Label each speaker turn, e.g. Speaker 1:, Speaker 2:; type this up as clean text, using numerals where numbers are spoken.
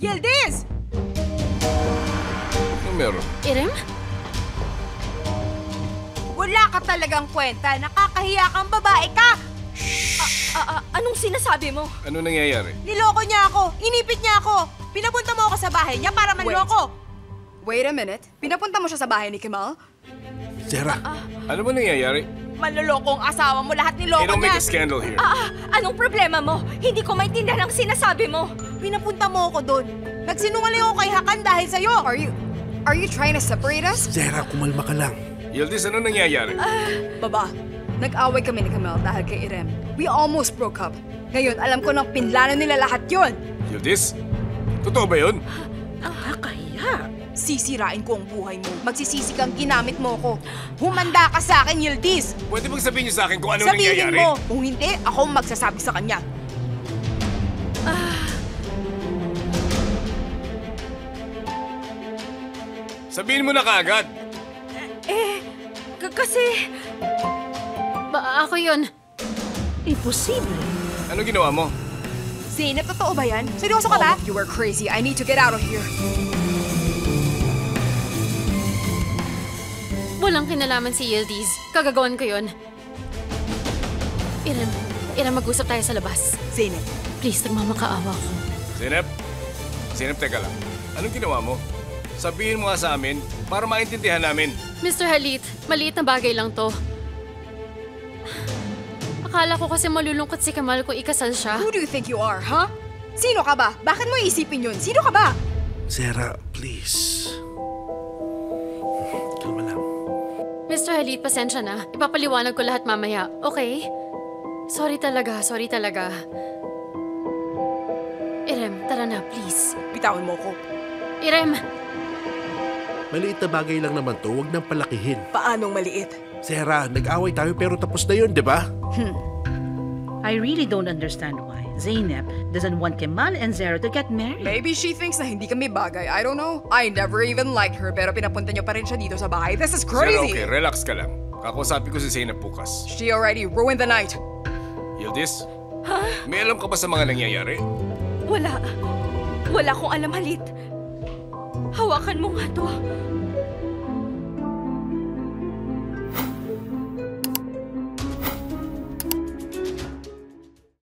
Speaker 1: Yildiz!
Speaker 2: Ano meron?
Speaker 3: Irem?
Speaker 1: Wala ka talagang kwenta. Nakakahiya kang babae ka!
Speaker 3: Anong sinasabi mo?
Speaker 2: Ano nangyayari?
Speaker 1: Niloko niya ako! Inipit niya ako! Pinapunta mo ako sa bahay niya para manloko!
Speaker 4: Wait a minute. Pinapunta mo siya sa bahay ni Kemal?
Speaker 5: Sarah,
Speaker 2: Ano ba nangyayari?
Speaker 1: Manloloko ang asawa mo, lahat niloko
Speaker 2: Hey, don't make
Speaker 1: niya!
Speaker 2: a scandal here.
Speaker 3: Anong problema mo? Hindi ko maintindihan ang sinasabi mo.
Speaker 1: Pinapunta mo ako doon. Nagsinungaling ako kay Hakan dahil sa'yo!
Speaker 4: Are you trying to separate us?
Speaker 5: Sarah, kumalma ka lang.
Speaker 2: Yildiz, ano nangyayari?
Speaker 4: Baba, nag-away kami ni Kemal dahil kay Irem. We almost broke up. Ngayon, alam ko nang pinlano nila lahat yon.
Speaker 2: Yildiz? Totoo ba yun?
Speaker 1: Nakakahiya! Sisirain ko ang buhay mo. Magsisisi kang ginamit mo ko. Humanda ka sa akin, Yildiz!
Speaker 2: Pwede bang sabihin niyo sa akin kung ano
Speaker 1: Sabihin
Speaker 2: nangyayari?
Speaker 1: mo! Kung hindi, ako ang magsasabi sa kanya.
Speaker 2: Sabihin mo na kaagad.
Speaker 3: Kasi... ako yun.
Speaker 6: Imposible.
Speaker 2: Ano ginawa mo?
Speaker 1: Zainab, totoo ba yan? Seryoso ka ba?
Speaker 4: You are crazy. I need to get out of here.
Speaker 3: Walang kinalaman si Yildiz. Kagagawan ko yun. Irem, mag-usap tayo sa labas.
Speaker 1: Zainab,
Speaker 3: Please, nagmamakaawa ko.
Speaker 2: Zainab? Zainab, teka lang. Anong ginawa mo? Sabihin mo nga sa amin para maintindihan namin.
Speaker 3: Mr. Halit, maliit na bagay lang to. Akala ko kasi malulungkot si Kemal kung ikasal siya.
Speaker 4: Who do you think you are, huh? Sino ka ba? Bakit mo iisipin yun? Sino ka ba?
Speaker 5: Sarah, please. Kalma lang.
Speaker 3: Mr. Halit, pasensya na. Ipapaliwanag ko lahat mamaya, okay? Sorry talaga. Irem, tara na, please.
Speaker 1: bitawan mo ko.
Speaker 3: Irem!
Speaker 5: Maliit na bagay lang naman to, huwag nang palakihin.
Speaker 1: Paanong maliit?
Speaker 5: Sarah, nag-away tayo pero tapos na yun, di ba?
Speaker 6: I really don't understand why Zainab doesn't want Kemal and Zara to get married.
Speaker 4: Maybe she thinks na hindi kami bagay. I don't know. I never even liked her pero pinapunta niyo pa rin siya dito sa bahay. This is
Speaker 2: Sarah,
Speaker 4: crazy.
Speaker 2: okay, relax ka lang. Kakausapin ko si Zainab bukas.
Speaker 4: She already ruined the night.
Speaker 2: Yildiz? May alam ka ba sa mga nangyayari?
Speaker 3: Wala. Wala akong alam, Halit. Hawakan mo nga to.